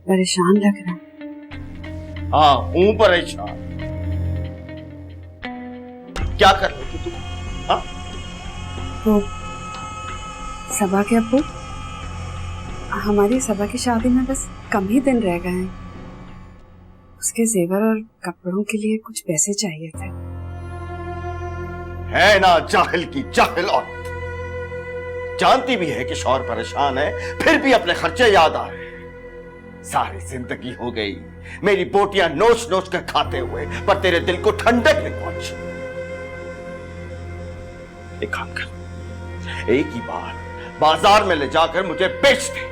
परेशान लग रहा है। हाँ हूँ परेशान। क्या कर रही थी तुम? हाँ तो सबा के अब्बू, हमारी सबा की शादी में बस कम ही दिन रह गए हैं। उसके जेवर और कपड़ों के लिए कुछ पैसे चाहिए थे। है ना जाहिल की जाहिल औरत, जानती भी है कि शौहर परेशान है फिर भी अपने खर्चे याद आ रहे हैं। सारी जिंदगी हो गई मेरी बोटियां नोच नोच कर खाते हुए, पर तेरे दिल को ठंडक नहीं पहुंची। एक काम कर, एक ही बार बाजार में ले जाकर मुझे बेच दे।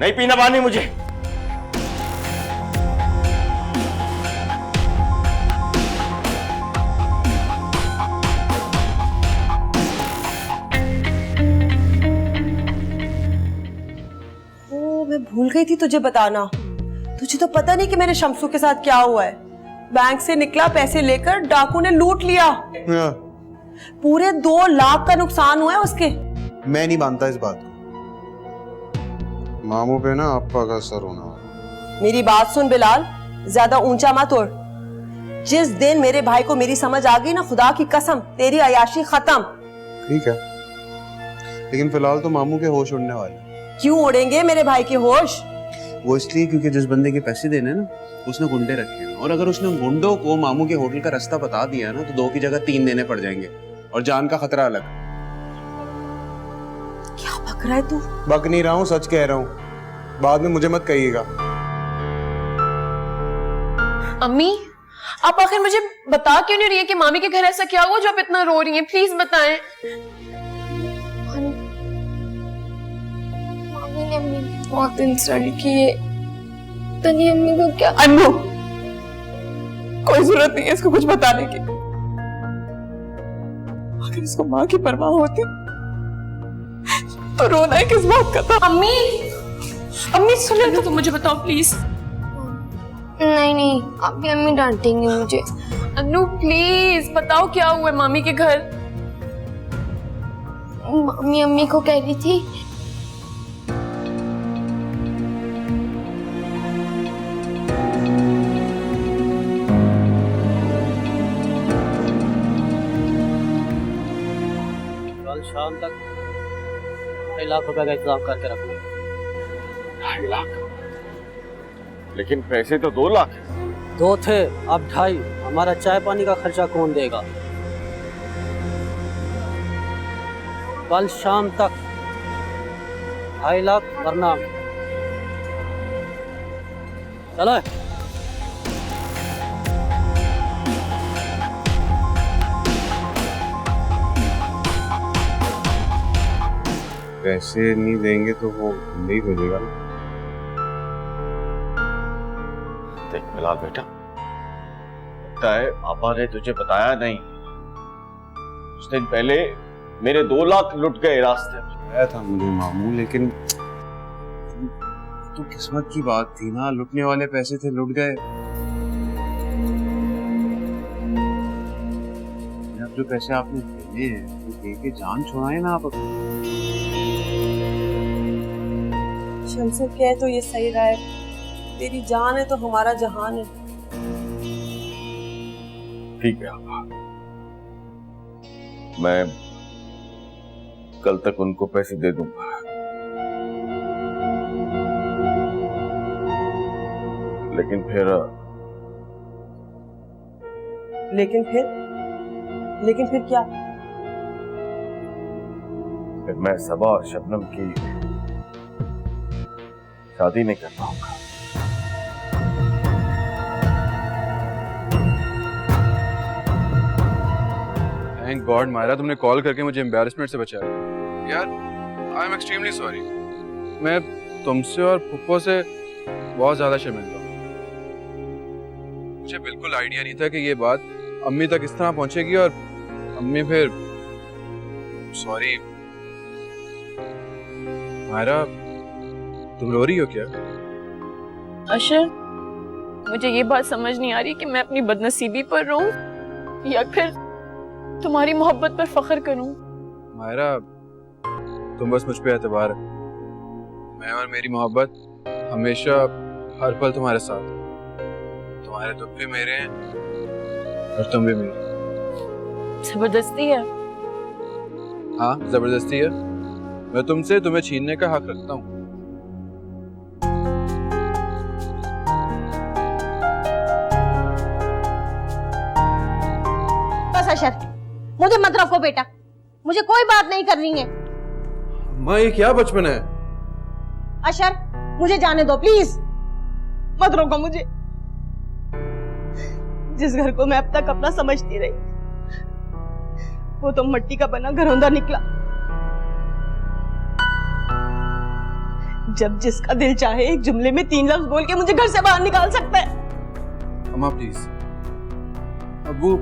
नहीं पीना पानी मुझे। मैं भूल गई थी तुझे बताना। तुझे तो पता नहीं कि मेरे शमसू के साथ क्या हुआ है। बैंक से निकला, पैसे लेकर डाकू ने लूट लिया। पूरे 2 लाख का नुकसान हुआ है उसके। मैं नहीं मानता इस बात को। मामू पे ना आपा का असर होना। मेरी बात सुन बिलाल, ज्यादा ऊंचा मत उड़। जिस दिन मेरे भाई को मेरी समझ आ गई ना, खुदा की कसम तेरी अयाशी खत्म। ठीक है, लेकिन फिलहाल तो मामू के होश उड़ने वाले। क्यों उड़ेंगे मेरे भाई के होश? वो इसलिए क्योंकि जिस बंदे के पैसे देने ना उसने गुंडे रखे हैं, और अगर उसने गुंडों को मामू के होटल का रास्ता बता दिया ना तो 2 की जगह 3 देने पड़ जाएंगे, और जान का खतरा अलग। क्या बक रहा है तू? बक नहीं रहा हूँ, सच कह रहा हूँ। बाद में मुझे मत कहिएगा। अम्मी, आप आखिर मुझे बता क्यों नहीं रही है कि मामी के घर ऐसा क्या हुआ जो आप इतना रो रही हैं? प्लीज बताएं। मामी ने अम्मी बहुत इंसल्ट की है। तनी अम्मी को क्या? अम्मू, कोई जरूरत नहीं है इसको कुछ बताने की। अगर इसको माँ की परवाह होती तो रोना है किस बात का था? अम्मी, अम्मी सुनो तो तुम मुझे बताओ प्लीज। नहीं, अभी अम्मी डांटेंगी मुझे। अनु प्लीज बताओ क्या हुआ है मामी के घर? मामी अम्मी को कह रही थी कल शाम तक 2.5 लाख रुपए का इंतजाम करके रखो। 2.5 लाख? लेकिन पैसे तो 2 लाख है। 2 थे, अब 2.5। हमारा चाय पानी का खर्चा कौन देगा? कल शाम तक 2.5 लाख वरना चलो। पैसे नहीं देंगे तो वो नहीं भेजेगा ना। देख बिलाल बेटा, लगता है पापा ने तुझे बताया नहीं। कुछ दिन पहले मेरे 2 लाख लुट गए रास्ते में। आया था मुझे मामू, लेकिन तो किस्मत की बात थी ना, लुटने वाले पैसे थे, लुट गए। अब जो पैसे आपने देने हैं वो दे के जान छुड़ाए ना आप। शमसू कह तो ये सही रहा है, तेरी जान है तो हमारा जहान है। ठीक है आपा, मैं कल तक उनको पैसे दे दूंगा। लेकिन फिर क्या? फिर मैं सबा और शबनम की शादी नहीं कर पाऊंगा। थैंक गॉड मायरा, तुमने कॉल करके मुझे एम्बैरेसमेंट से बचाया। यार आई एम एक्सट्रीमली सॉरी। मैं तुमसे और फुप्पो से बहुत ज्यादा शर्मिंदा हूँ। मुझे बिल्कुल आइडिया नहीं था कि ये बात अम्मी तक इस तरह पहुंचेगी, और अम्मी फिर सॉरी। मायरा तुम रो रही हो क्या? अशर, मुझे ये बात समझ नहीं आ रही कि मैं अपनी बदनसीबी पर रोऊं या फिर तुम्हारी मोहब्बत पर फख्र करूं। मायरा तुम बस मुझ पे एतबार मैं और मेरी मोहब्बत हमेशा हर पल तुम्हारे साथ, तुम्हारे दुख भी मेरे हैं और तुम भी मेरे। जबरदस्ती है? हाँ जबरदस्ती है। मैं तुमसे तुम्हें छीनने का हक रखता हूँ। बस अशर, मुझे मत रखो बेटा, मुझे कोई बात नहीं करनी है। माँ ये क्या बचपन है? अशर मुझे जाने दो प्लीज, मत रोको मुझे। जिस घर को मैं अब तक अपना समझती रही, वो तो मिट्टी का बना घरौंदा निकला। जब जिसका दिल चाहे एक जुमले में 3 लफ्ज बोल के मुझे घर से बाहर निकाल सकता है। अम्मा प्लीज। अब्बू।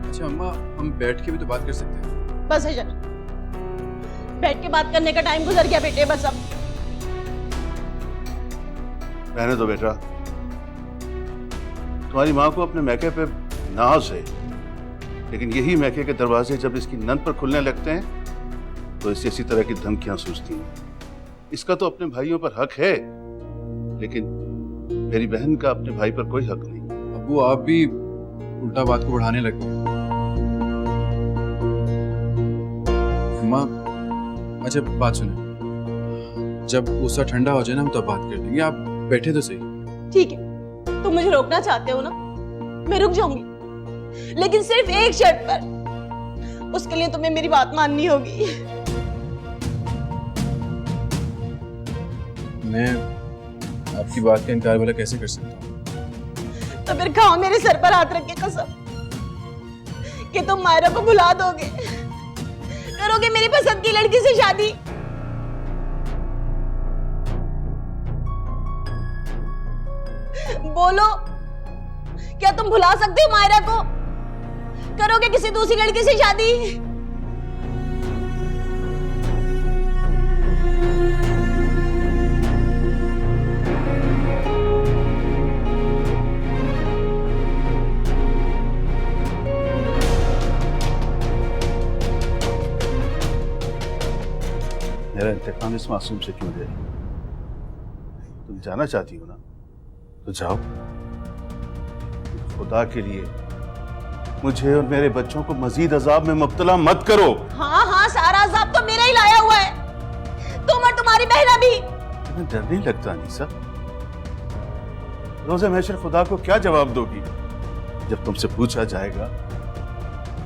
अच्छा अम्मा, हम बैठ के भी तो बात कर सकते हैं। बस अशर, बैठ के बात करने का टाइम गुजर गया बेटे, बस अब। रहने दो बेटा, तुम्हारी माँ को अपने मैके पे नाज है, लेकिन यही मैके के दरवाजे जब इसकी नंद पर खुलने लगते हैं तो इसी तरह की धमकियां सूझती हैं। इसका तो अपने भाइयों पर हक है, लेकिन मेरी बहन का अपने भाई पर कोई हक नहीं। अब्बू आप भी उल्टा बात को बढ़ाने लग गए। अम्मा अच्छा बात सुने, जब गुस्सा ठंडा हो जाए ना हम तब बात कर लेंगे। आप बैठे तो सही। ठीक है, तुम मुझे रोकना चाहते हो ना, मैं रुक जाऊंगी, लेकिन सिर्फ एक शर्त पर। उसके लिए तुम्हें मेरी बात माननी होगी। मैं आपकी बात का इनकार भला कैसे कर सकता हूँ? तो फिर खाओ मेरे सर पर हाथ रख के कसम कि तुम मायरा को भुला दोगे, करोगे मेरी पसंद की लड़की से शादी। बोलो, क्या तुम भुला सकते हो मायरा को? करोगे किसी दूसरी लड़की से शादी? मेरा इंतकाम इस मासूम से क्यों ले रही? तुम जाना चाहती हो ना, तो जाओ। खुदा के लिए मुझे और मेरे बच्चों को मजीद अजाब में मुब्तला मत करो। हाँ हाँ, सारा अजाब तो मेरा ही लाया हुआ है, तुम और तुम्हारी बहना भी। तुम्हें डर नहीं लगता अनीसा? रोज़े महशर खुदा को क्या जवाब दोगी जब तुमसे पूछा जाएगा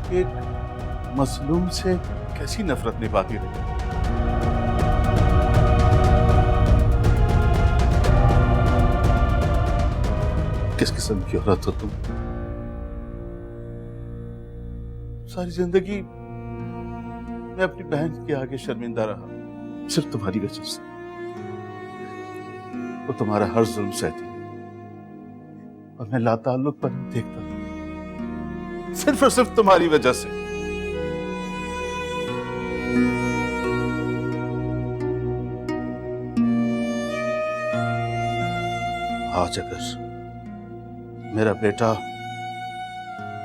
कि एक मजलूम से कैसी नफरत निभाती रही? किस किस्म की औरत हो तुम? सारी जिंदगी मैं अपनी बहन के आगे शर्मिंदा रहा, सिर्फ तुम्हारी वजह से। वो तुम्हारा हर जुल्म सहती है और मैं लाताल्लुक पर देखता हूं, सिर्फ और सिर्फ तुम्हारी वजह से। आज अगर मेरा बेटा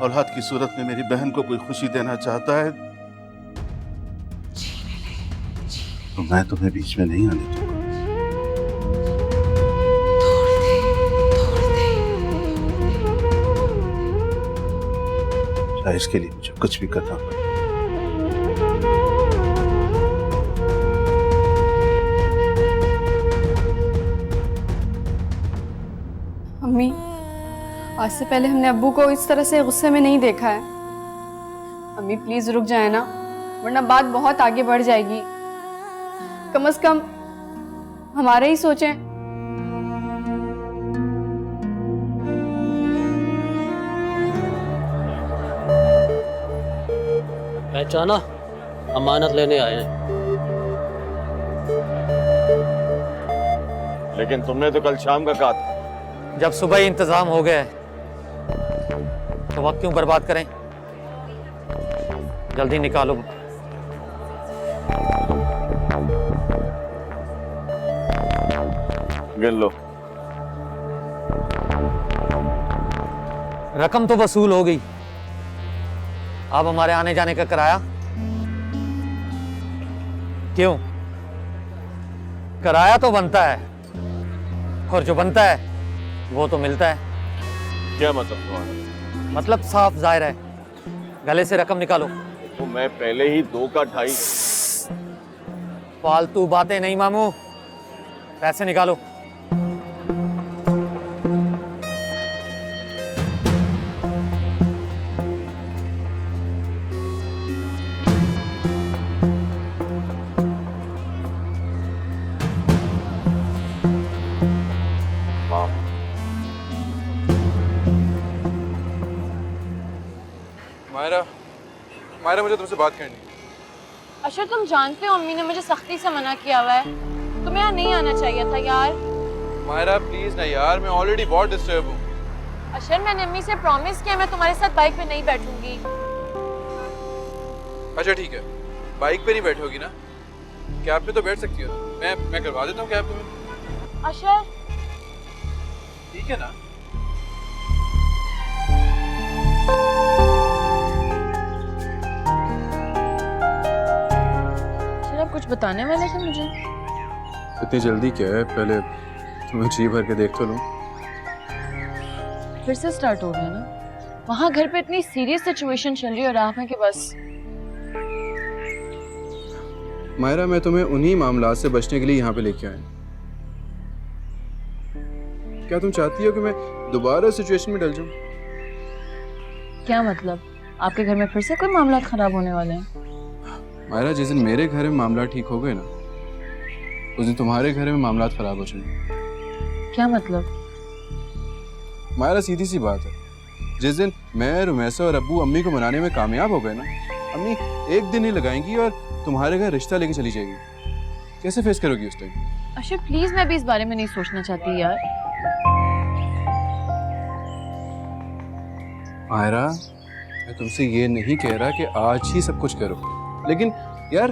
औलाद की सूरत में मेरी बहन को कोई खुशी देना चाहता है तो मैं तुम्हें बीच में नहीं आने दूंगा। चाहे इसके लिए मुझे कुछ भी करना पड़े। अम्मी, आज से पहले हमने अब्बू को इस तरह से गुस्से में नहीं देखा है। अम्मी प्लीज रुक जाए ना, वरना बात बहुत आगे बढ़ जाएगी। कम से कम हमारे ही सोचें। पहचाना, अमानत लेने आए हैं। लेकिन तुमने तो कल शाम का कहा था। जब सुबह ही इंतजाम हो गया है तो वक्त क्यों बर्बाद करें? जल्दी निकालो। गिन लो। रकम तो वसूल हो गई, अब हमारे आने जाने का किराया। क्यों, किराया तो बनता है और जो बनता है वो तो मिलता है। क्या मतलब तुम्हारा? मतलब साफ जाहिर है। गले से रकम निकालो। तो मैं पहले ही 2 का 2.5। फालतू बातें नहीं मामू, पैसे निकालो। मायरा, मायरा मुझे तुमसे बात करनी है। अशर तुम जानते हो अम्मी ने मुझे सख्ती से मना किया हुआ है, तुम्हें यहाँ नहीं आना चाहिए था यार। मायरा प्लीज ना यार, मैं ऑलरेडी बहुत डिस्टर्ब हूँ। अशर मैंने अम्मी से प्रॉमिस किया मैं तुम्हारे साथ बाइक पे नहीं बैठूंगी। अच्छा ठीक है, बाइक पे नहीं बैठोगी ना, कैब पे तो बैठ सकती हो ना। मैं करवा देता हूँ कैब तुम्हें। अशर ठीक है ना? आप कुछ बताने वाले थे मुझे? इतनी जल्दी क्या है, पहले तुम्हें जी भर के देख तो लूं। फिर से स्टार्ट हो गया ना। वहाँ घर पे इतनी सीरियस सिचुएशन चल रही है और आप हैं कि बस। मायरा मैं तुम्हें उन्हीं मामलात से बचने के लिए यहाँ पे लेके आया। क्या तुम चाहती हो कि मैं दोबारा सिचुएशन में डल जाऊं? क्या मतलब? आपके घर में फिर से कोई मामला खराब होने वाले हैं? मायरा जिस दिन मेरे घर में मामला ठीक हो गए ना, उस दिन तुम्हारे घर में मामला खराब हो जाएंगे। क्या मतलब? मायरा सीधी सी बात है, जिस दिन मैं, रुमैसा और अब्बू अम्मी को मनाने में कामयाब हो गए ना, अम्मी एक दिन ही लगाएंगी और तुम्हारे घर रिश्ता लेके चली जाएगी। कैसे फेस करोगी उस टाइम? अशर प्लीज, मैं भी इस बारे में नहीं सोचना चाहती यार। मायरा मैं तुमसे ये नहीं कह रहा कि आज ही सब कुछ करो, लेकिन यार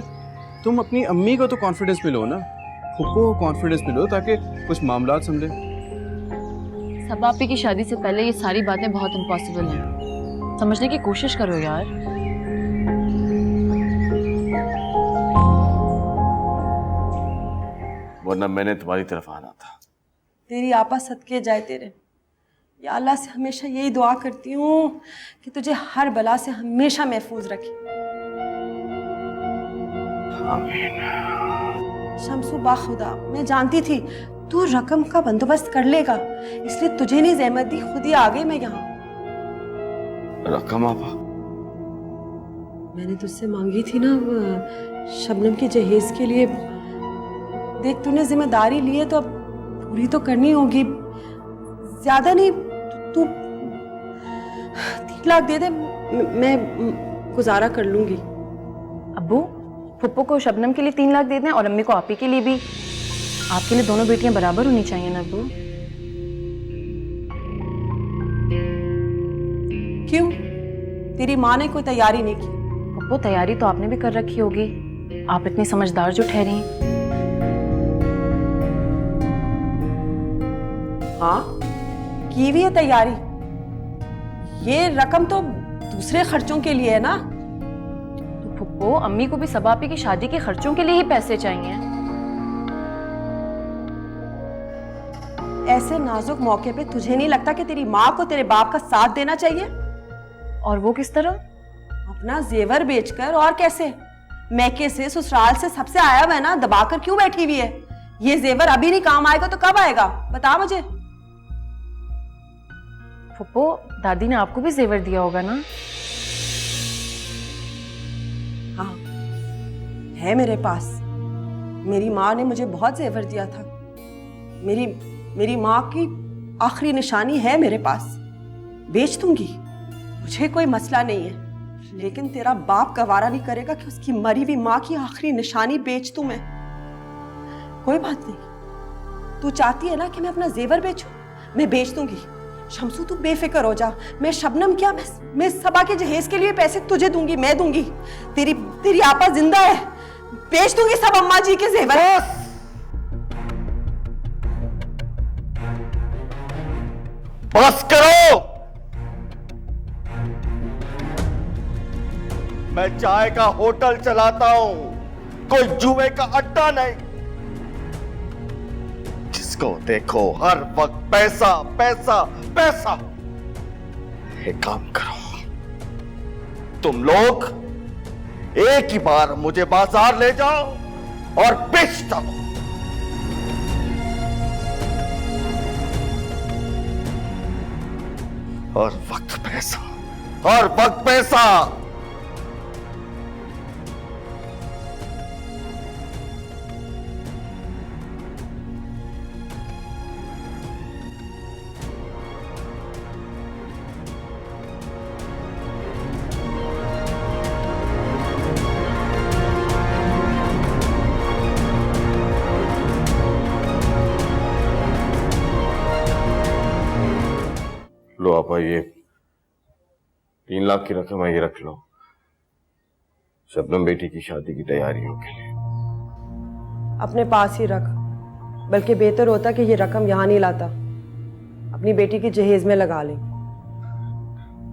तुम अपनी अम्मी को तो कॉन्फिडेंस में लो ना, फुप्पो को कॉन्फिडेंस में लो ताकि कुछ मामलात समझे। सबापी की शादी से पहले ये सारी बातें बहुत इम्पॉसिबल हैं। समझने की कोशिश करो यार। वरना मैंने तुम्हारी तरफ आना था। तेरी आपा सदके जाए तेरे। या अल्लाह से हमेशा यही दुआ करती हूँ कि तुझे हर बला से हमेशा महफूज रखे। शम्सू बाखुदा, मैं जानती थी तू रकम का बंदोबस्त कर लेगा, इसलिए तुझे नहीं जहमत दी, खुद ही आ गई मैं यहाँ। रकम आपा? मैंने तुझसे मांगी थी ना शबनम के जहेज के लिए। देख तूने जिम्मेदारी ली है तो अब पूरी तो करनी होगी। ज्यादा नहीं, तू 3 लाख दे दे, मैं गुजारा कर लूंगी। अब्बू फुप्पो को शबनम के लिए 3 लाख दे दें और अम्मी को आपी के लिए भी। आपके लिए दोनों बेटियां बराबर होनी चाहिए ना अब्बू। क्यों? तेरी माँ ने कोई तैयारी नहीं की? फुप्पो तैयारी तो आपने भी कर रखी होगी, आप इतनी समझदार जो ठहरी। हाँ की भी है तैयारी। ये रकम तो दूसरे खर्चों के लिए है ना। तो फुप्पो अम्मी को भी सबापी की शादी के खर्चों के लिए ही पैसे चाहिए। ऐसे नाजुक मौके पे तुझे नहीं लगता कि तेरी माँ को तेरे बाप का साथ देना चाहिए? और वो किस तरह? अपना जेवर बेचकर। और कैसे? मैके से, ससुराल से, सबसे आया हुआ है ना, दबाकर क्यों बैठी हुई है? ये जेवर अभी नहीं काम आएगा तो कब आएगा बता मुझे। फुप्पो दादी ने आपको भी जेवर दिया होगा ना? हाँ है मेरे पास। मेरी माँ ने मुझे बहुत जेवर दिया था। मेरी माँ की आखिरी निशानी है मेरे पास। बेच दूंगी, मुझे कोई मसला नहीं है, लेकिन तेरा बाप गवारा नहीं करेगा कि उसकी मरी हुई माँ की आखिरी निशानी बेच दूं मैं। कोई बात नहीं, तू चाहती है ना कि मैं अपना जेवर बेचूं, मैं बेच दूंगी। शम्सू तू बेफिक्र हो जा। मैं शबनम क्या, मैं सबा के जहेज के लिए पैसे तुझे दूंगी, मैं दूंगी। तेरी आपा जिंदा है, बेच दूंगी सब अम्मा जी के जेवर। बस करो। मैं चाय का होटल चलाता हूं, कोई जुए का अड्डा नहीं। जिसको देखो हर वक्त पैसा पैसा पैसा। एक काम करो, तुम लोग एक ही बार मुझे बाजार ले जाओ और बेच दो। और वक्त पैसा, और वक्त पैसा। लो आपा, ये 3 लाख की रकम है, ये रख लो शबनम बेटी की शादी की तैयारियों के लिए। अपने पास ही रख, बल्कि बेहतर होता कि ये रकम यहाँ नहीं लाता, अपनी बेटी की जहेज में लगा ले।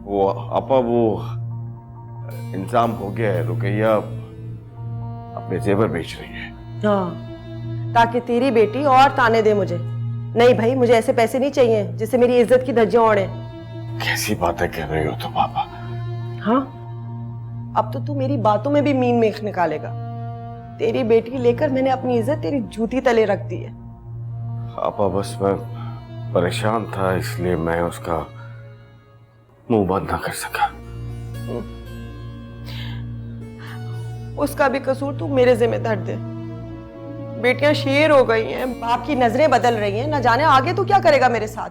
वो आपा, वो इंतजाम हो गया है, रुकैया अपने जेवर बेच रही है। हाँ, ताकि तेरी बेटी और ताने दे मुझे। नहीं भाई, मुझे ऐसे पैसे नहीं चाहिए जिससे मेरी इज्जत की धज्जियां उड़े। कैसी बातें कर रही हो तुम पापा? हाँ, अब तो तू मेरी बातों में भी मीन मेख निकालेगा। तेरी बेटी लेकर मैंने अपनी इज्जत तेरी जूती तले रख दी है। पापा, बस मैं परेशान था, इसलिए मैं उसका मुंह बंद ना कर सका। उसका भी कसूर तू मेरे जिम्मे धर दे। बेटियां शेर हो गई हैं, बाप की नजरें बदल रही हैं, न जाने आगे तू क्या करेगा मेरे साथ।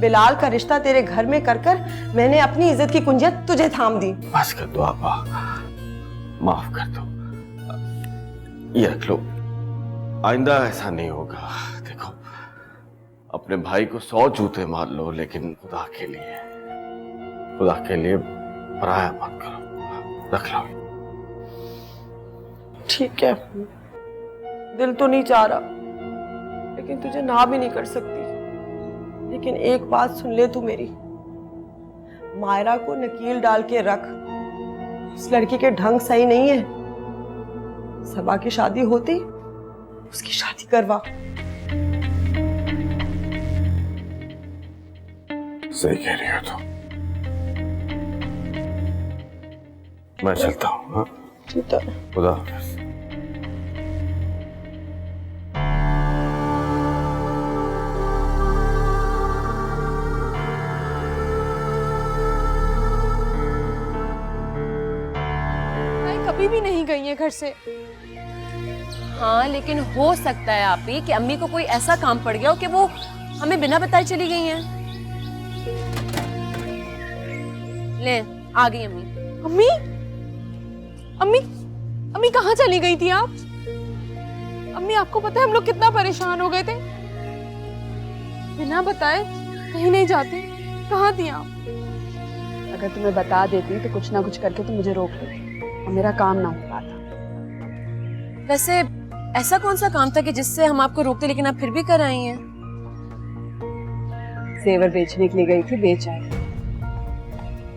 बिलाल का रिश्ता तेरे घर में कर कर मैंने अपनी इज्जत की कुंजियत तुझे थाम दी। बस कर दो आपा, माफ कर दो, ये रख लो, आइंदा ऐसा नहीं होगा। देखो, अपने भाई को 100 जूते मार लो, लेकिन खुदा के लिए पराया मत करो, रख लो। ठीक है, दिल तो नहीं चाह रहा, लेकिन तुझे ना भी नहीं कर सकती। लेकिन एक बात सुन ले तू मेरी, मायरा को नकील डाल के रख। उस लड़की के ढंग सही नहीं है। सबा की शादी होती, उसकी शादी करवा। सही कह रही हो तुम, मैं चलता हूँ। हाँ, ठीक है, खुदा हाफिज। कभी भी नहीं गई है घर से। हाँ, लेकिन हो सकता है आप ही कि अम्मी को कोई ऐसा काम पड़ गया हो कि वो हमें बिना बताए चली गई हैं। ले, आ गई अम्मी। अम्मी, अम्मी, अम्मी कहाँ चली गई थी आप? अम्मी, आपको पता है हम लोग कितना परेशान हो गए थे, बिना बताए कहीं नहीं जाते। कहाँ थी आप? अगर तुम्हें बता देती तो कुछ ना कुछ करके तुम मुझे रोक लेती और मेरा काम ना हो पाता। वैसे ऐसा कौन सा काम था कि जिससे हम आपको रोकते, लेकिन आप फिर भी कर आई हैं? जेवर बेचने के लिए गई थी, बेच आई।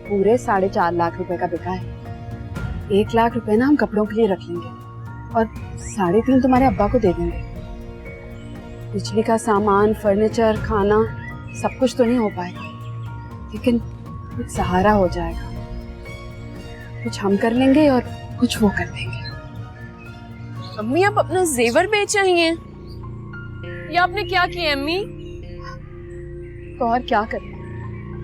पूरे 4.5 लाख रुपए का बिका है। 1 लाख रुपए ना हम कपड़ों के लिए रख लेंगे और 3.5 तुम्हारे अब्बा को दे देंगे। बिजली का सामान, फर्नीचर, खाना सब कुछ तो नहीं हो पाएगा, लेकिन कुछ सहारा हो जाएगा। कुछ हम कर लेंगे और कुछ वो कर देंगे। अम्मी, आप अपना जेवर बेच रही हैं? ये आपने क्या किया अम्मी? तो और क्या करें,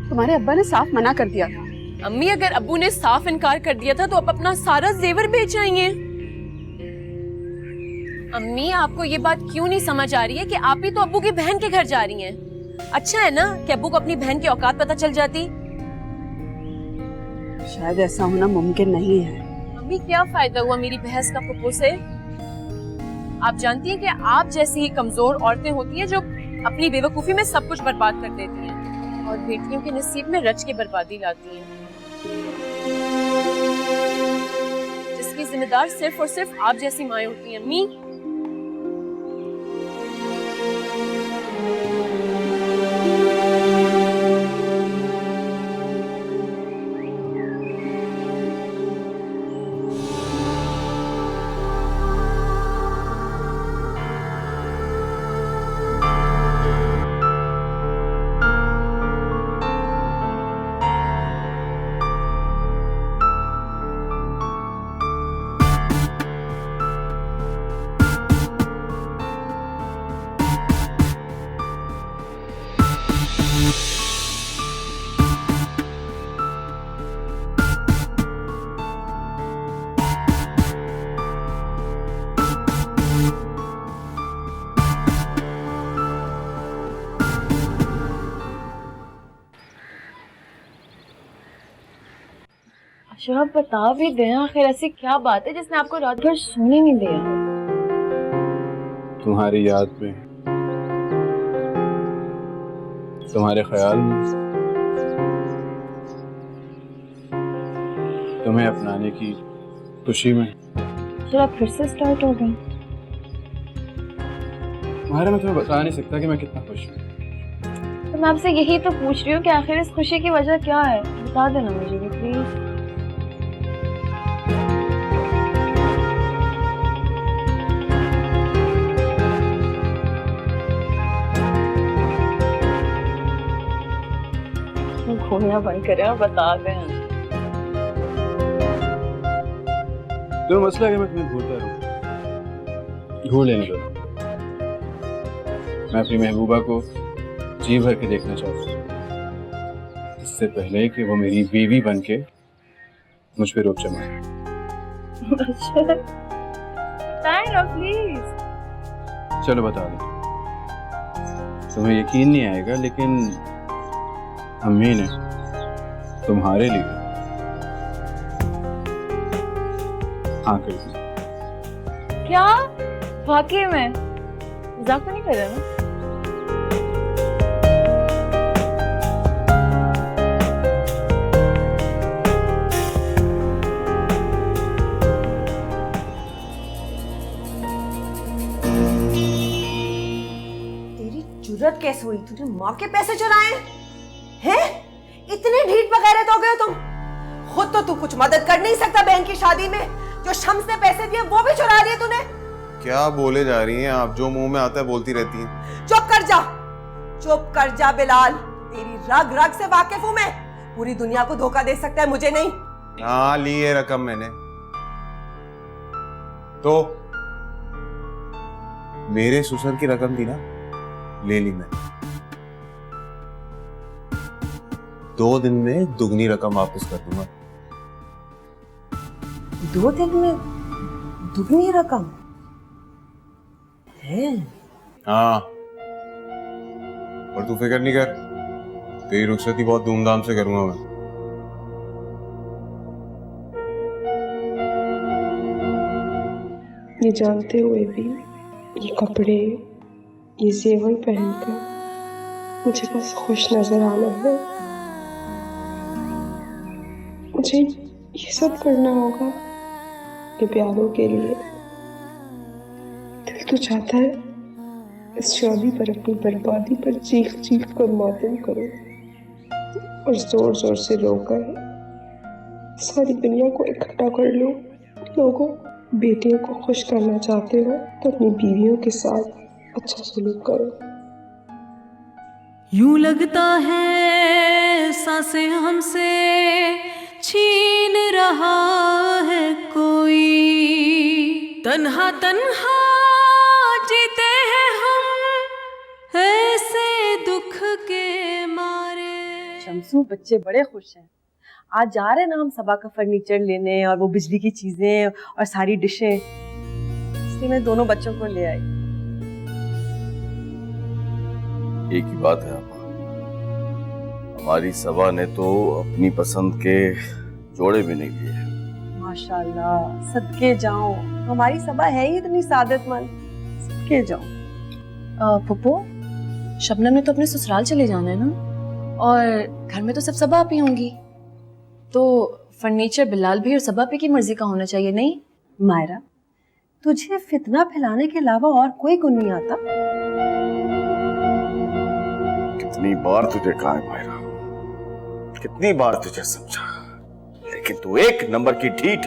तुम्हारे अब्बा ने साफ मना कर दिया था। अम्मी, अगर अब्बू ने साफ इनकार कर दिया था तो आप अपना सारा जेवर बेच रही हैं। अम्मी, आपको ये बात क्यों नहीं समझ आ रही है कि आप ही तो अब्बू की बहन के घर जा रही हैं? अच्छा है ना कि अब्बू को अपनी बहन की औकात पता चल जाती। शायद ऐसा होना मुमकिन नहीं है। अम्मी, क्या फायदा हुआ मेरी बहस का फुप्पो से? आप जानती हैं कि आप जैसी ही कमजोर औरतें होती हैं जो अपनी बेवकूफी में सब कुछ बर्बाद कर देती हैं और बेटियों के नसीब में रच के बर्बादी लाती हैं, जिसकी जिम्मेदार सिर्फ और सिर्फ आप जैसी माएं होती हैं। अम्मी, अच्छा आप बता भी दें, आखिर ऐसी क्या बात है जिसने आपको रात भर सोने नहीं दिया? तुम्हारी याद में, तुम्हारे ख्याल में, तुम्हें अपनाने की खुशी में। फिर आप फिर से स्टार्ट हो गए। मायरा, मैं तुम्हें बता नहीं सकता कि मैं कितना खुश हूँ। तो मैं आपसे यही तो पूछ रही हूँ कि आखिर इस खुशी की वजह क्या है, बता देना मुझे भी प्लीज। घूमना बंद करें और बता दें। तो मसला है कि मैं तुम्हें भूलता रहूं, भूल लेने दो। मैं अपनी महबूबा को जी भर के देखना चाहता हूँ, इससे पहले कि वो मेरी बीवी बन के मुझ पे रोक जमाए। प्लीज चलो बता दो, तुम्हें यकीन नहीं आएगा लेकिन अम्मी ने तुम्हारे लिए हाँ कर दी। क्या वाकई में? मजाक तो नहीं कर रहे ना? तेरी जुर्रत कैसे हुई? तूने माँ के पैसे चुराए हैं? इतने ढीठ बगैरत हो गए तुम। खुद तो तू कुछ मदद कर नहीं सकता बहन की शादी में, जो शम्स ने पैसे दिए वो भी चुरा लिए तूने। क्या बोले जा रही हैं आप? जो मुंह में आता है बोलती रहती हैं। चुप कर जा, चुप कर जा बिलाल। तेरी रग रग से वाकिफ हूं मैं। पूरी दुनिया को धोखा दे सकता है, मुझे नहीं। हाँ, ली ये रकम मैंने तो मेरे ससुर की रकम थी ना, ले ली मैंने। 2 दिन में दुगनी रकम वापस कर दूंगा। 2 दिन में दुगनी रकम है? हाँ, और तू फिक्र नहीं कर, तेरी रुखसती बहुत धूमधाम से करूंगा मैं। ये जानते हुए भी ये कपड़े, ये जेवर पहनकर मुझे बस खुश नजर आना है। मुझे ये सब करना होगा ये प्यारों के लिए। दिल तो चाहता है इस शादी पर अपनी बर्बादी पर चीख चीख कर मातम करो और जोर जोर से रोकर सारी दुनिया को इकट्ठा कर लो। लोगों, बेटियों को खुश करना चाहते हो तो अपनी बीवियों के साथ अच्छा सलूक करो। यूं लगता है सांसें हमसे छीन रहा है कोई, तन्हा तन्हा जीते हैं हम ऐसे दुख के मारे। शम्सू, बच्चे बड़े खुश हैं। आज जा रहे हैं ना हम सबा का फर्नीचर लेने और वो बिजली की चीजें और सारी डिशें, इसलिए मैं दोनों बच्चों को ले आई। एक ही बात है आपा, हमारी सबा ने तो अपनी पसंद के जोड़े भी नहीं लिए। माशाल्लाह, सदके जाओ, हमारी सबा है ही इतनी सादतमंद। सदके जाओ। पप्पू, शबनम ने तो अपने ससुराल चले जाना है ना, और घर में तो सब सबा आप ही होंगी, तो फर्नीचर बिलाल भी और सबा पे की मर्जी का होना चाहिए, नहीं? मायरा, तुझे फितना फैलाने के अलावा और कोई गुण नहीं आता। कितनी बार तुझे कहा है मायरा, कितनी बार तुझे समझा, लेकिन तू एक नंबर की ढीठ।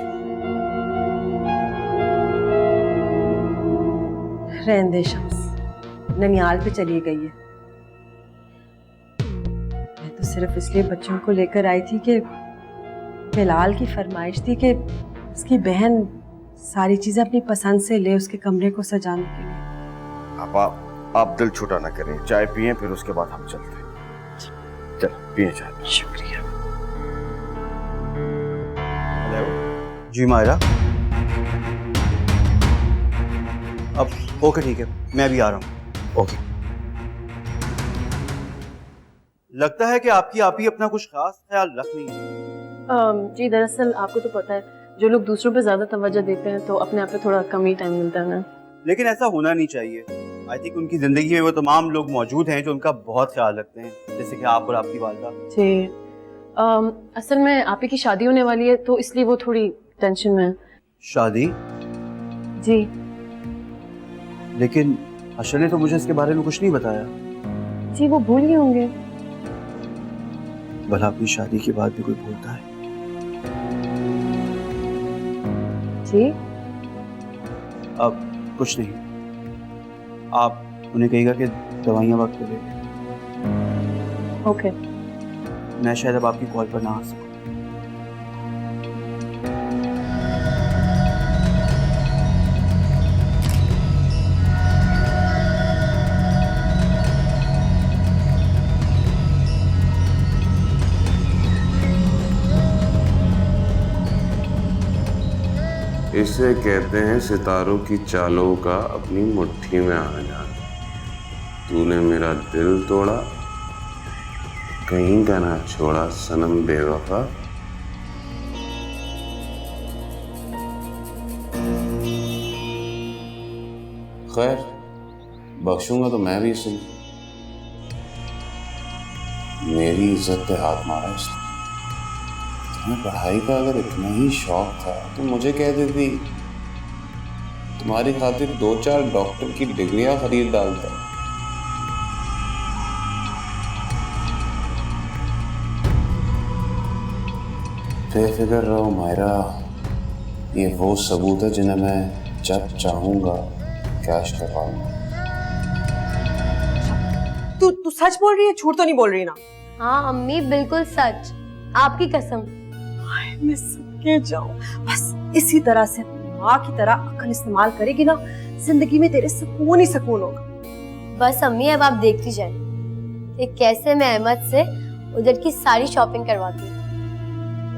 रहने दे शम्स, ननियाल पे चली गई है। मैं तो सिर्फ इसलिए बच्चों को लेकर आई थी कि बिलाल की फरमाइश थी कि उसकी बहन सारी चीजें अपनी पसंद से ले उसके कमरे को सजाने के लिए। आप दिल छोटा ना करें, चाय पिए फिर उसके बाद हम चलते हैं। चल पिए चाय। शुक्रिया। जी मायरा, अब ओके ठीक है, मैं भी आ रहा हूँ। ओके। लगता है कि आपकी आप ही अपना कुछ खास ख्याल रख नहीं है। जी दरअसल आपको तो पता है, जो लोग दूसरों पे ज्यादा तवज्जो देते हैं तो अपने आप पे थोड़ा कम ही टाइम मिलता है ना। लेकिन ऐसा होना नहीं चाहिए। आई थिंक उनकी जिंदगी में वो तमाम लोग मौजूद हैं जो उनका बहुत ख्याल रखते हैं, जैसे कि आप और आपकी वालदा। जी असल में आपी की शादी होने वाली है तो इसलिए वो थोड़ी टेंशन में है। शादी? जी लेकिन अशर ने तो मुझे इसके बारे में कुछ नहीं बताया। जी वो भूल गए होंगे। भला अपनी शादी के बाद भी कोई भूलता है? जी अब कुछ नहीं, आप उन्हें कहिएगा कि दवाइयाँ वक्त पे ले। ओके। मैं शायद अब आपकी कॉल पर ना आ सकूं। इसे कहते हैं सितारों की चालों का अपनी मुट्ठी में आ जाना। तूने मेरा दिल तोड़ा, कहीं का ना छोड़ा सनम बेवफा। खैर बख्शूंगा तो मैं भी इसे, मेरी इज्जत पे हाथ मारा इसने। तुम्हें पढ़ाई का अगर इतना ही शौक था तो मुझे कह देती, तुम्हारी खातिर 2-4 डॉक्टर की डिग्रियां खरीद डालता। बेफिक्र रहो मायरा, ये वो सबूत है जिन्हें मैं जब चाहूंगा कैश करवाऊंगा। तू सच बोल रही है, झूठ तो नहीं बोल रही ना? हाँ अम्मी बिल्कुल सच, आपकी कसम। मैं सके जाऊं, बस इसी तरह से माँ की तरह अक्ल इस्तेमाल करेगी ना, जिंदगी में तेरे सुकून ही सुकून होगा। बस अम्मी अब आप देखती जाए कि कैसे मैं अहमद से उधर की सारी शॉपिंग करवाती हूँ।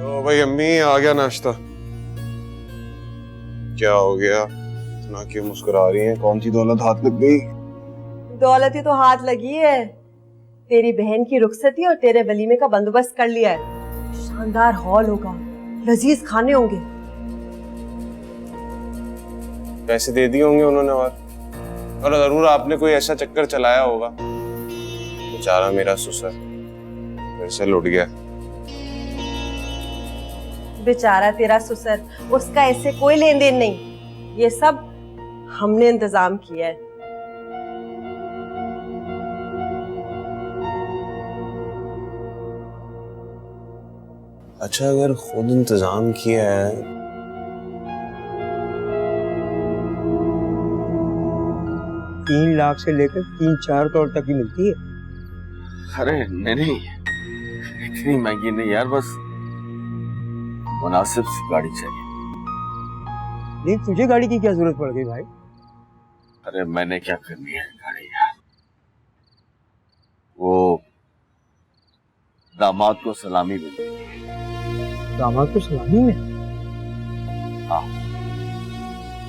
ओ भाई अम्मी आ गया नाश्ता। क्या हो गया, इतना क्यों मुस्कुरा रही हैं? कौन सी दौलत हाथ लग गई? दौलत ही तो हाथ लगी है, तेरी बहन की रुखसती और तेरे वलीमे का बंदोबस्त कर लिया है। शानदार हॉल होगा, लजीज खाने होंगे। पैसे दे दिए होंगे उन्होंने, और जरूर आपने कोई ऐसा चक्कर चलाया होगा। बेचारा मेरा ससुर फिर से लुट गया। बेचारा तेरा ससुर, उसका ऐसे कोई लेन देन नहीं, ये सब हमने इंतजाम किया है। अच्छा अगर खुद इंतजाम किया है, 3 लाख से लेकर 3-4 करोड़ तक की मिलती है। अरे नहीं, इतनी महंगी नहीं यार, बस मुनासिब सी गाड़ी चाहिए। नहीं तुझे गाड़ी की क्या जरूरत पड़ गई भाई? अरे मैंने क्या करनी है गाड़ी यार, वो दामाद को सलामी मिली। दामाद को सलामी में? हाँ,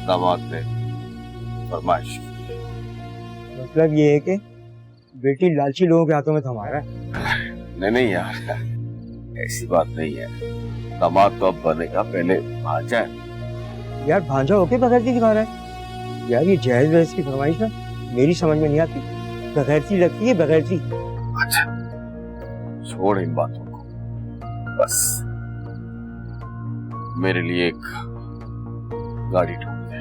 दामाद ने फरमाइश। मतलब ये है कि बेटी लालची लोगों के हाथों में थमा रहा है? नहीं यार, ऐसी बात नहीं है। दामाद तो अब बनेगा, पहले भांजा है। यार भांजा होके बगैरती दिखा रहा है यार, ये जहेज वहेज की फरमाइश ना मेरी समझ में नहीं आती, बगैरती लगती है बगैरती। अच्छा छोड़ इन बातों को, बस मेरे लिए एक गाड़ी ढूंढ दे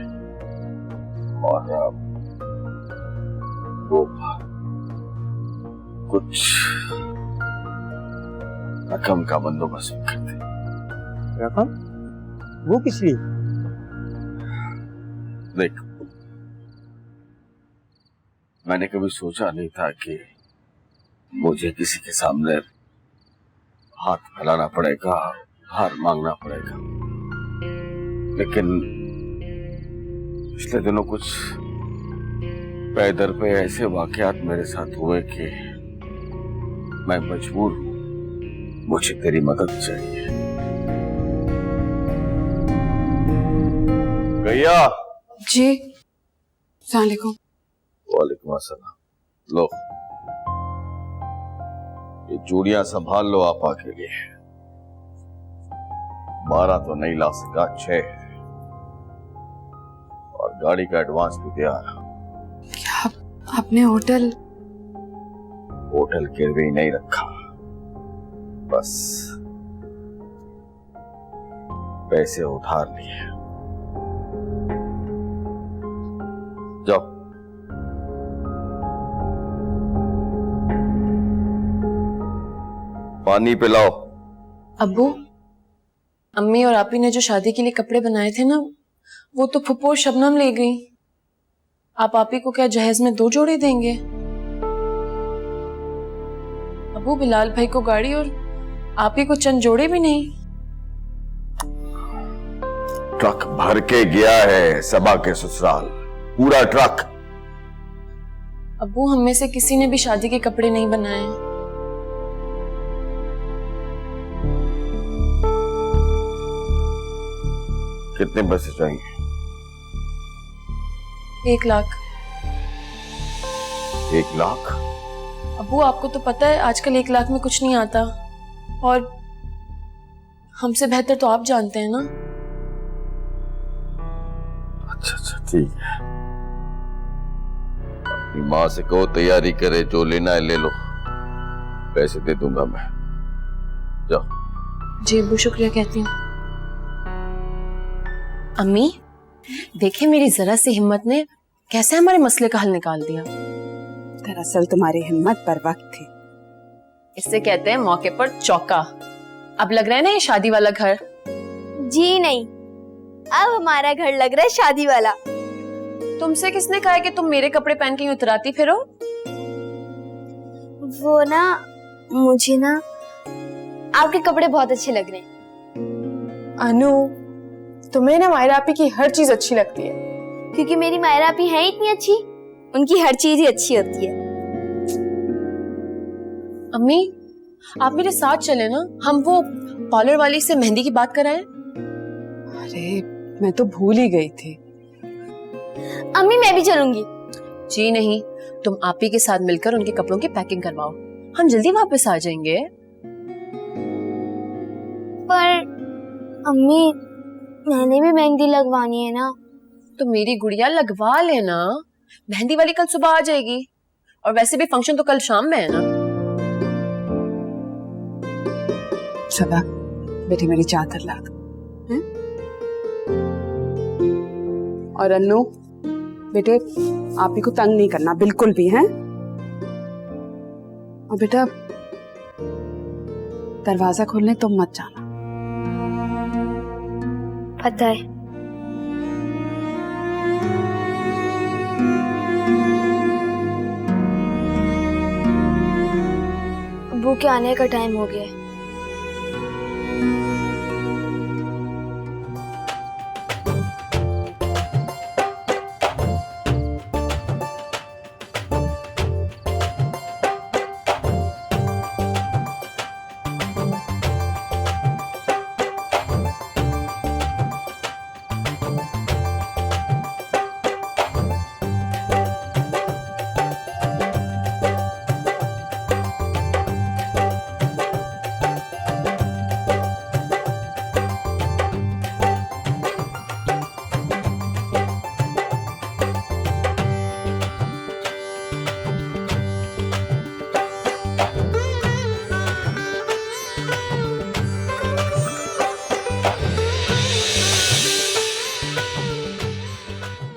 और वो कुछ रकम का बंदोबस्त कर दे। रकम? वो किस लिए? देख, मैंने कभी सोचा नहीं था कि मुझे किसी के सामने हाथ फैलाना पड़ेगा, हार मांगना पड़ेगा, लेकिन पिछले दिनों कुछ पैदर पे ऐसे वाकयात मेरे साथ हुए कि मैं मजबूर हूं, मुझे तेरी मदद चाहिए। गैया जी, अस्सलाम वालेकुम। वालेकुम अस्सलाम। लो ये चूड़ियां संभाल लो आपा के लिए। 12 तो नहीं ला सका, 6, और गाड़ी का एडवांस भी दिया। क्या आपने होटल गिरवी नहीं रखा, बस पैसे उधार लिए। जाओ। पानी पिलाओ। अब्बू, अम्मी और आपी ने जो शादी के लिए कपड़े बनाए थे ना, वो तो फुप्पो और शबनम ले गई। आप आपी को क्या जहेज में 2 जोड़े देंगे? अब्बू, बिलाल भाई को गाड़ी और आपी को चंद जोड़े भी नहीं। ट्रक भर के गया है सबा के ससुराल, पूरा ट्रक। अब्बू, हम में से किसी ने भी शादी के कपड़े नहीं बनाए। कितने पैसे चाहिए? 1 लाख। 1 लाख? अब्बू, आपको तो पता है आजकल 1 लाख में कुछ नहीं आता, और हमसे बेहतर तो आप जानते हैं ना। अच्छा ठीक है, अपनी माँ से कहो तैयारी करे, जो लेना है ले लो, पैसे दे दूंगा मैं। जाओ। जी अब्बू, शुक्रिया कहती हूँ। अम्मी, देखिए मेरी जरा सी हिम्मत ने कैसे हमारे मसले का हल निकाल दिया। दरअसल तुम्हारी हिम्मत पर वक्त थी। इससे कहते हैं मौके पर चौका। अब लग रहा है ना ये शादी वाला घर? जी नहीं, अब हमारा घर लग रहा है शादी वाला। तुमसे किसने कहा है कि तुम मेरे कपड़े पहन के उतराती फिरो? वो ना, मुझे ना आपके कपड़े बहुत अच्छे लग रहे हैं। अनु, तुम्हें ना मायरा आपी की हर चीज अच्छी लगती है। क्योंकि मेरी मायरा आपी है इतनी अच्छी, उनकी हर चीज ही अच्छी होती है। अम्मी, आप मेरे साथ चले ना, हम वो पार्लर वाली से मेहंदी की बात कराएं। अरे मैं तो भूल ही गई थी। अम्मी, मैं भी चलूंगी। जी नहीं, तुम आपी के साथ मिलकर उनके कपड़ों की पैकिंग करवाओ, हम जल्दी वापस आ जाएंगे। पर अम्मी, मैंने भी मेहंदी लगवानी है ना। तो मेरी गुड़िया लगवा लेना, मेहंदी वाली कल सुबह आ जाएगी, और वैसे भी फंक्शन तो कल शाम में है ना। सबा, बेटी मेरी चादर ला दो। और अन्नू बेटे, आप ही को तंग नहीं करना बिल्कुल भी, हैं? और बेटा दरवाजा खोलने तुम मत जाना। पता है। अब्बू के आने का टाइम हो गया है।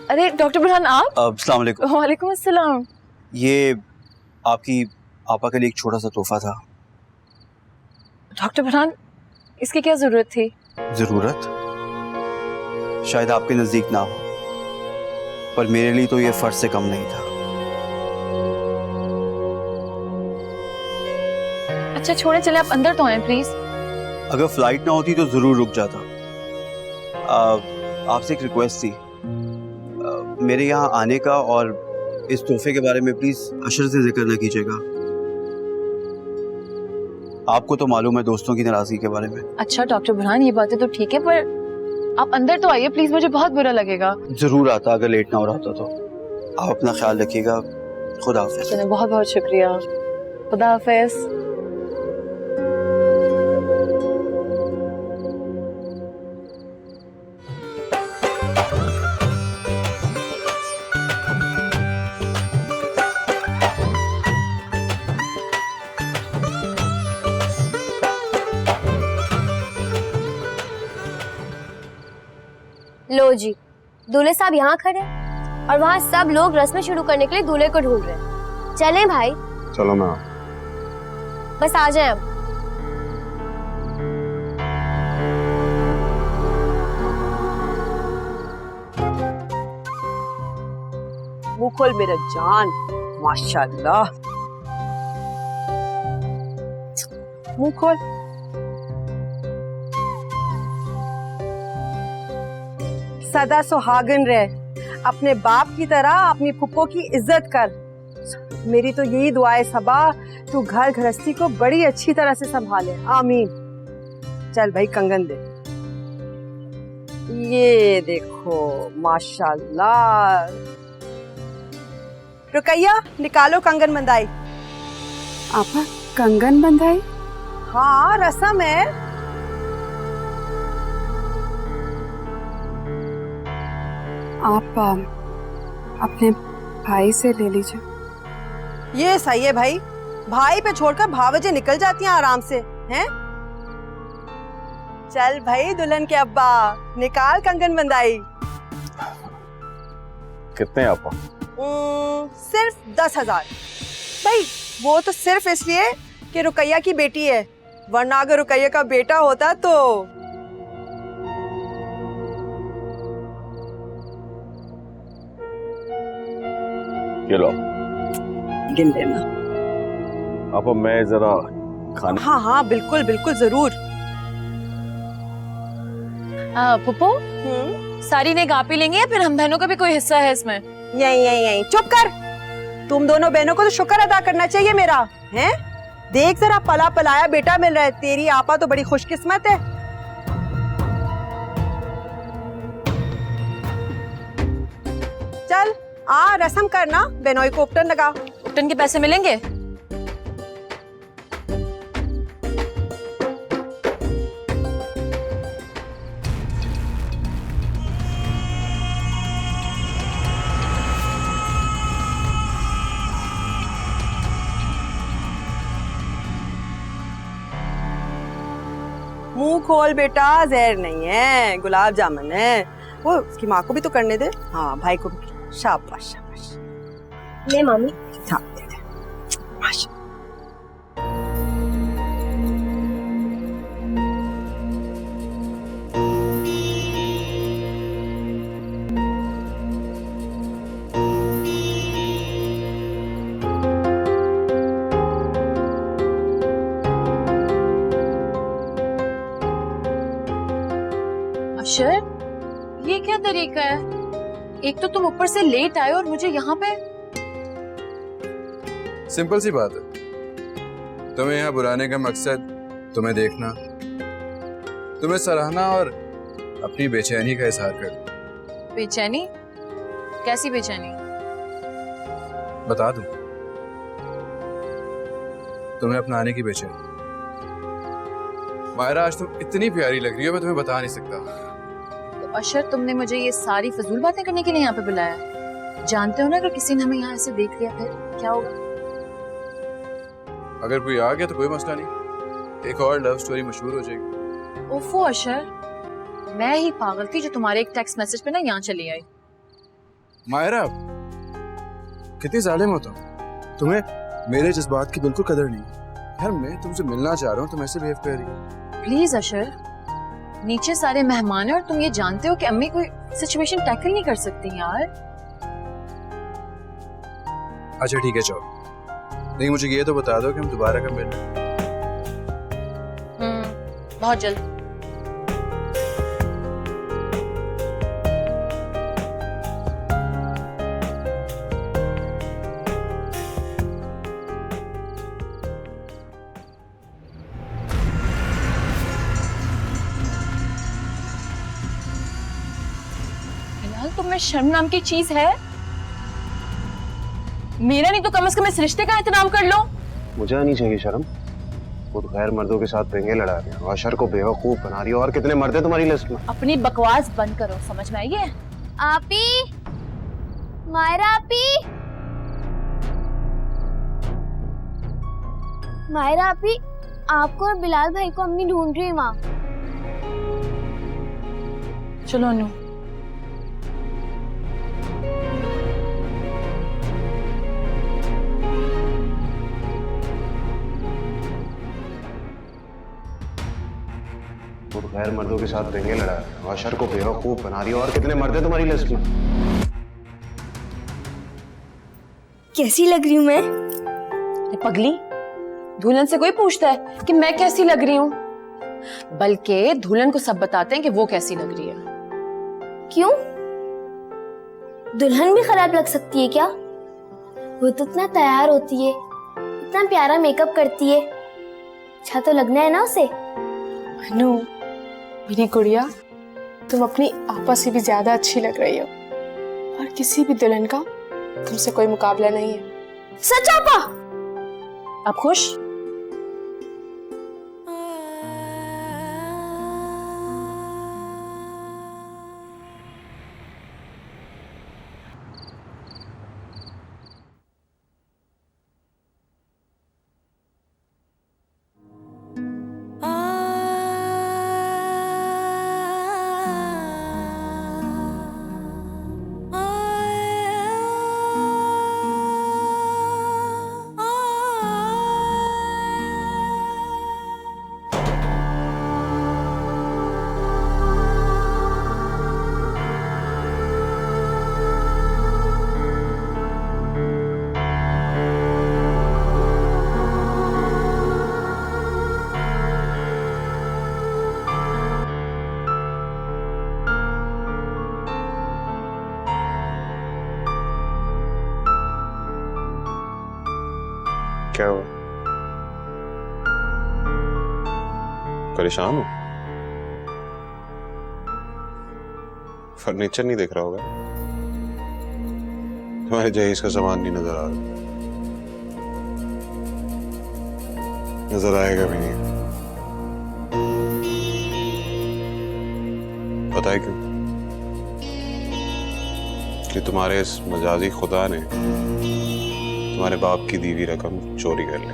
अरे डॉक्टर बुरहान, आप? अस्सलाम वालेकुम। वालेकुम अस्सलाम। ये आपकी आपा के लिए एक छोटा सा तोहफा था। डॉक्टर बुरहान, इसकी क्या जरूरत थी? जरूरत शायद आपके नजदीक ना हो, पर मेरे लिए तो ये फर्ज से कम नहीं था। अच्छा छोड़े, चले आप अंदर तो आए प्लीज। अगर फ्लाइट ना होती तो जरूर रुक जाता। आपसे एक रिक्वेस्ट थी, मेरे यहाँ आने का, और इस तोहफे के बारे में प्लीज अशर से जिक्र न कीजिएगा। आपको तो मालूम है दोस्तों की नाराजगी के बारे में। अच्छा डॉक्टर बुरहान, ये बातें तो ठीक है, पर आप अंदर तो आइए प्लीज, मुझे बहुत बुरा लगेगा। जरूर आता अगर लेट ना हो रहा तो। आप अपना ख्याल रखिएगा। खुदा हाफिज। चलिए, बहुत बहुत शुक्रिया। खुदा हाफिज। लो जी, दूल्हे साहब यहाँ खड़े हैं और वहाँ सब लोग रस्में शुरू करने के लिए दूल्हे को ढूंढ रहे हैं। चलें भाई? चलो ना, बस आ जाएं अब। मुंह खोल मेरा जान, माशाल्लाह। मुंह खोल। सदा सुहागन रहे, अपने बाप की तरह अपनी फुप्पो की इज्जत कर। मेरी तो यही दुआ है सबा, तू घर गृहस्थी को बड़ी अच्छी तरह से संभाले, आमीन। चल भाई कंगन दे। ये देखो माशाल्लाह। रुकैया निकालो कंगन बंधाई। आपा कंगन बंधाई? हाँ रस्म है। आप अपने भाई से ले लीजिए। ये सही है भाई, भाई पे छोड़कर भावजे निकल जाती हैं आराम से, हैं? चल भाई दुल्हन के अब्बा, निकाल कंगन बंधाई। कितने आपा? सिर्फ 10,000। भाई वो तो सिर्फ इसलिए कि रुकैया की बेटी है, वरना अगर रुकैया का बेटा होता तो ये लो। गिन लेना। आपा मैं जरा खाना। हाँ हाँ बिल्कुल बिल्कुल जरूर। पुप्पो, सारी ने गा पी लेंगे या फिर हम बहनों का भी कोई हिस्सा है इसमें? यही यही यही, चुप कर। तुम दोनों बहनों को तो शुक्र अदा करना चाहिए मेरा, हैं? देख जरा पला पलाया बेटा मिल रहा है, तेरी आपा तो बड़ी खुशकिस्मत है। चल आ रस्म करना, बेनोई को उपटन लगा। उपटन के पैसे मिलेंगे? मुंह खोल बेटा, जहर नहीं है, गुलाब जामुन है। वो उसकी माँ को भी तो करने दे। हाँ भाई को भी। शाबाश शाबाश। ले मामी। हाँ दे दे। माशा। अशर, ये क्या तरीका है? एक तो तुम ऊपर से लेट आए और मुझे यहाँ पे। सिंपल सी बात है, तुम्हें यहाँ बुलाने का मकसद तुम्हें देखना, तुम्हें सराहना और अपनी बेचैनी का इजहार करना। बेचैनी? कैसी बेचैनी? बता दूं, तुम्हें अपना आने की बेचैनी। मायरा आज तुम इतनी प्यारी लग रही हो, मैं तुम्हें बता नहीं सकता। तो अशर, तुमने मुझे ये सारी फजूल बातें करने के लिए यहाँ पे बुलाया? जानते हो ना अगर किसी ने हमें यहाँ ऐसे देख लिया फिर क्या होगा? अगर कोई आ गया तो कोई मसला नहीं, एक और लव स्टोरी मशहूर हो जाएगी। ओफो अशर, मैं ही पागल थी जो तुम्हारे एक टेक्स्ट मैसेज पे ना यहाँ चली आई। मायरा कितनी जालिम हो तुम्हें मेरे जज्बात की बिल्कुल कदर नहीं। यार मैं तुमसे मिलना चाह रहा हूँ, तुम ऐसे बिहेव कर रही हो। प्लीज अशर, नीचे सारे मेहमान हैं और तुम ये जानते हो कि अम्मी कोई सिचुएशन टैकल नहीं कर सकती यार। अच्छा ठीक है चलो, लेकिन मुझे ये तो बता दो कि हम दोबारा कब मिलें। बहुत जल्द। तुम्हें शर्म नाम की चीज है? मेरा नहीं तो कम से कम इस रिश्ते का एहतराम कर लो। मुझे नहीं चाहिए शर्म, वो तो गैर मर्दों के साथ पंगे लड़ा रही है, अशर को बेवकूफ बना रही है। और कितने मर्द हैं तुम्हारी लिस्ट में? अपनी बकवास बंद करो, समझ में आई है? आपी, मायरा आपी, मायरा आपी, आपको और बिलाल भाई को अम्मी ढूंढ रही है वहाँ। चलो अनु, गैर मर्दों के साथ देंगे लड़ा है, अशर को बेवकूफ बना दिया। और कितने मर्द है तुम्हारी लिस्ट में? कैसी लग रही हूँ मैं? पगली, दुल्हन से कोई पूछता है कि मैं कैसी लग रही हूँ? बल्कि दुल्हन को सब बताते हैं कि वो कैसी लग रही है। क्यों? दुल्हन भी खराब लग सकती है क्या? वो तो इतना तैयार होती है, इतना प्यारा मेकअप करती है, अच्छा तो लगना है ना उसे। अनु, मेरी गुड़िया, तुम अपनी आपा से भी ज्यादा अच्छी लग रही हो और किसी भी दुल्हन का तुमसे कोई मुकाबला नहीं है। सच आपा? अब खुश? क्या हुआ? परेशान हो? फर्नीचर नहीं दिख रहा होगा? तुम्हारे जहेज का सामान नहीं नजर आ रहा? नजर आएगा भी नहीं। पता है क्यों? कि तुम्हारे इस मजाजी खुदा ने तुम्हारे बाप की दी हुई रकम चोरी कर ली।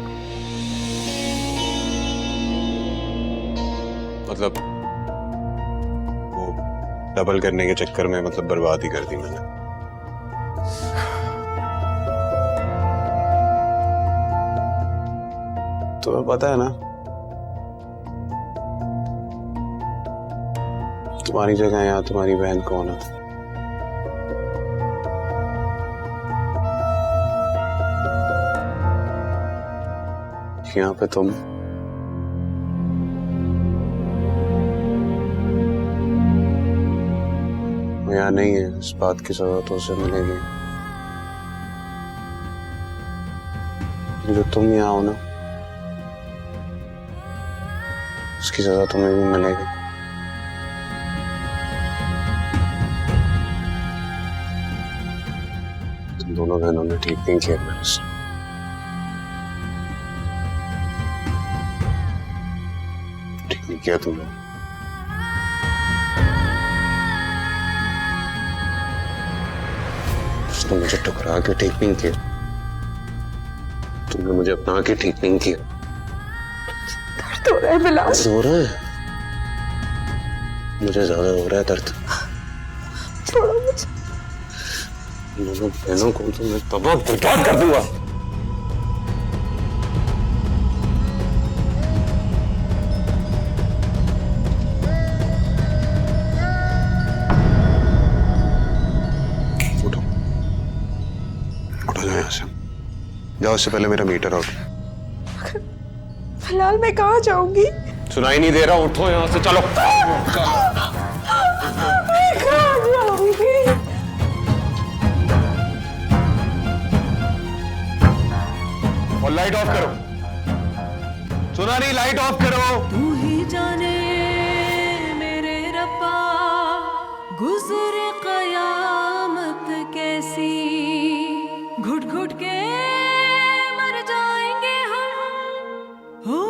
मतलब वो डबल करने के चक्कर में मतलब बर्बाद ही कर दी मैंने। तुम्हें पता है ना, तुम्हारी जगह यहाँ तुम्हारी बहन कौन है? यहाँ पे तुम यहाँ नहीं है, इस बात की सजा तो उसे मिलेगी। जो तुम यहाँ हो ना, उसकी सजा तुम्हें भी मिलेगी। तुम दोनों बहनों ने ठीक नहीं किया मेरे से। क्या तुमने? उसने मुझे टकरा के ठीक नहीं किया, तुमने मुझे अपना के ठीक नहीं किया। दर्द हो रहा है बिलाल। दर्द हो रहा है? मुझे ज्यादा हो रहा है दर्द। छोड़ो मुझे। दोनों बहनों को तो मैं तबाह बर्बाद कर दूंगा। जाओ, उससे पहले मेरा मीटर आउट। फिलहाल मैं कहाँ जाऊंगी? सुनाई नहीं दे रहा? उठो यहाँ से, चलो। मैं कहाँ जाऊंगी? और लाइट ऑफ करो। सुना नहीं? लाइट ऑफ करो। तू ही जाने मेरे रब्बा, गुजरे कयामत कैसी, घुट घुट के मर जाएंगे हम, हो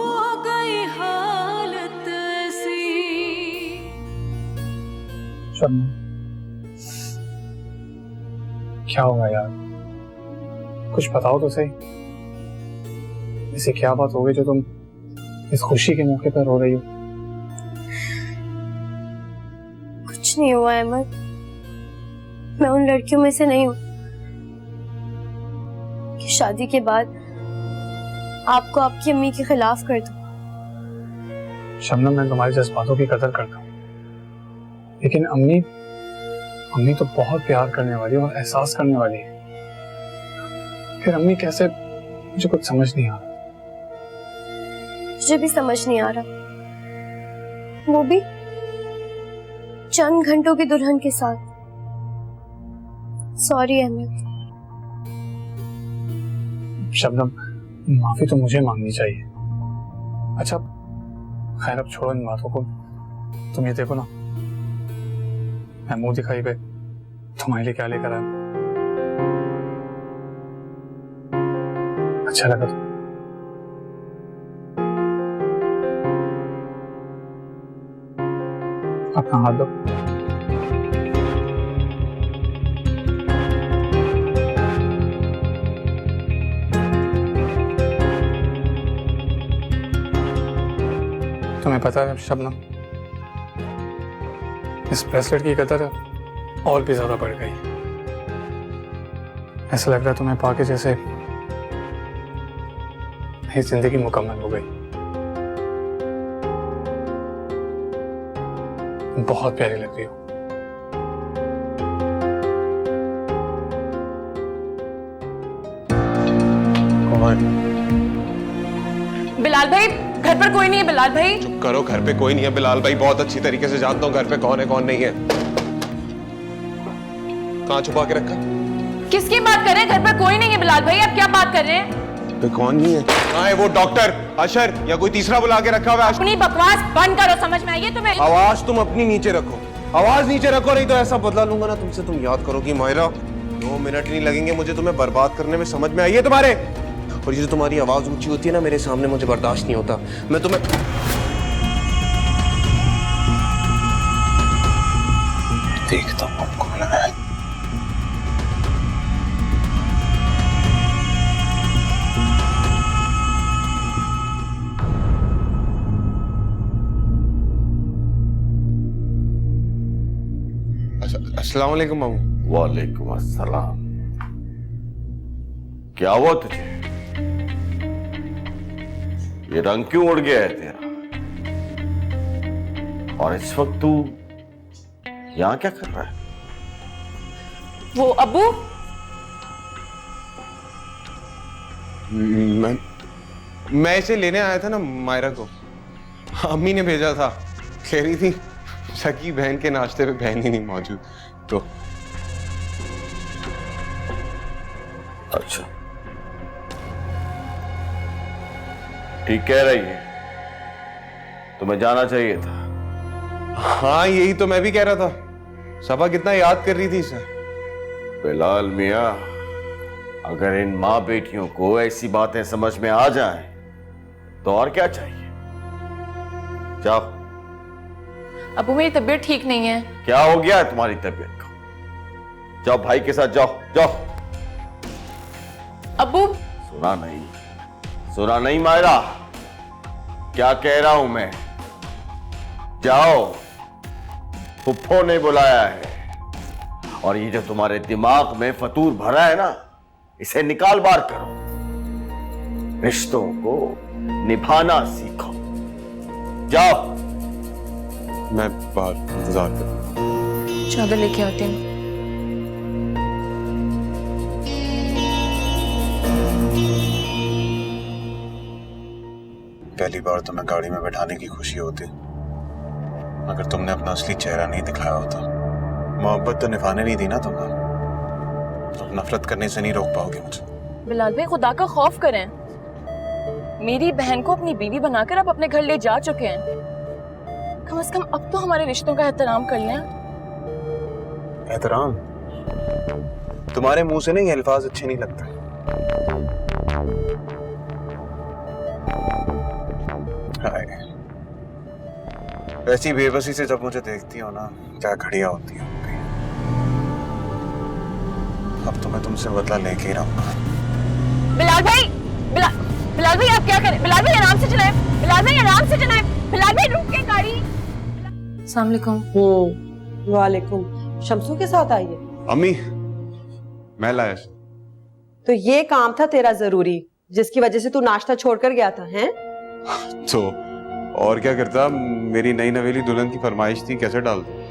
गई हालत ऐसी। शर्मा, क्या होगा यार? कुछ बताओ तो सही। ऐसे क्या बात हो गई जो तुम इस खुशी के मौके पर रो रही हो? कुछ नहीं हुआ अहमद, मैं उन लड़कियों में से नहीं हूँ कि शादी के बाद आपको आपकी अम्मी के खिलाफ कर दूं। शबनम, मैं तुम्हारे जज्बातों की कदर करता हूँ, लेकिन अम्मी तो बहुत प्यार करने वाली और एहसास करने वाली है। फिर अम्मी कैसे, मुझे कुछ समझ नहीं आ रहा। मुझे भी समझ नहीं आ रहा, वो भी चंद घंटों की दुल्हन के साथ। सॉरी अहमद। शबनम, माफी तो मुझे मांगनी चाहिए। अच्छा खैर, अब छोड़ो इन बातों को। तुम ये देखो ना, मैं मुंह दिखाई पे तुम्हारे लिए क्या लेकर आया। अच्छा लगा तो? अपना हाथ दो। तुम्हें पता है शबनम, इस ब्रेसलेट की कदर और भी ज्यादा बढ़ गई। ऐसा लग रहा है तुम्हें पाके जैसे मेरी जिंदगी मुकम्मल हो गई। बहुत प्यारी लग रही हो। बिलाल भाई, घर पर कोई नहीं है। बिलाल भाई चुप करो, घर पे कोई नहीं है। बिलाल भाई बहुत अच्छी तरीके से जानता हूँ घर पे कौन है कौन नहीं है। कहाँ छुपा के रखा? किसकी बात कर रहे हैं? घर पर कोई नहीं है बिलाल भाई, आप क्या बात कर रहे हैं? तो कौन नहीं है? कहाँ है वो डॉक्टर अशर या कोई तीसरा बुला के रखा हुआ है? अपनी बकवास बंद करो, समझ में आई है तुम्हें? आवाज तुम अपनी नीचे रखो, आवाज नीचे रखो, नहीं तो ऐसा बदला लूंगा ना तुमसे। तुम याद करोगी मायरा, 2 मिनट नहीं लगेंगे मुझे तुम्हें बर्बाद करने में, समझ में आई है तुम्हारे? और ये जो तुम्हारी आवाज ऊंची होती है ना मेरे सामने, मुझे बर्दाश्त नहीं होता। मैं तुम्हें देखता हूँ कौन है। अस्सलाम वालेकुम मामू। वालेकुम अस्सलाम। क्या हुआ तुझे? ये रंग क्यों उड़ गया है तेरा? और इस वक्त तू यहां क्या कर रहा है? वो अब्बू, मैं इसे लेने आया था ना मायरा को, अम्मी ने भेजा था। कह रही थी सगी बहन के नाश्ते पे बहन ही नहीं मौजूद, तो अच्छा ठीक कह रही है, तुम्हें जाना चाहिए था। हाँ यही तो मैं भी कह रहा था। सबा कितना याद कर रही थी इसे। बिलाल मियां, अगर इन माँ बेटियों को ऐसी बातें समझ में आ जाएं, तो और क्या चाहिए। जाओ। अब्बू मेरी तबीयत ठीक नहीं है। क्या हो गया है तुम्हारी तबीयत को? जाओ भाई के साथ जाओ, जाओ। अब्बू सुना नहीं मायरा, क्या कह रहा हूं मैं? जाओ, फुफ्फो ने बुलाया है। और ये जो तुम्हारे दिमाग में फतूर भरा है ना, इसे निकाल बार करो। रिश्तों को निभाना सीखो। जाओ। मैं बाहर इंतजार करूं। चादर लेके आती हूँ। पहली बार तुम्हें गाड़ी में बैठाने की खुशी होती, मगर तुमने अपना असली चेहरा नहीं दिखाया होता। मोहब्बत तो निभाने नहीं दी ना तुमने, तो नफरत करने से नहीं रोक पाओगे मुझे। बिलाल भाई खुदा का खौफ करें, मेरी बहन को अपनी बीवी बनाकर आप अपने घर ले जा चुके हैं। कम से कम अब तो हमारे रिश्तों का एहतराम कर लें। एहतराम? तुम्हारे मुंह से नहीं, ये अल्फाज अच्छे नहीं लगते। ऐसी बेबसी से जब मुझे देखती हो ना, क्या घड़ियां होती है। अब तो मैं तुमसे बदला लेके ही रहूंगा। बिलाल भाई, बिलाल भाई आप क्या करें? बिलाल भाई आराम से चलाएं। बिलाल भाई आराम से चलाएं। बिलाल भाई रुक के गाड़ी। अस्सलाम वालेकुम। वालेकुम। शम्सू के साथ आई है? अम्मी, मैं लाया। तो ये काम था तेरा जरूरी, जिसकी वजह से तू नाश्ता छोड़कर गया था, हैं? तो और क्या करता, मेरी नई नवेली दुल्हन की फरमाइश थी, कैसे डाल दूं?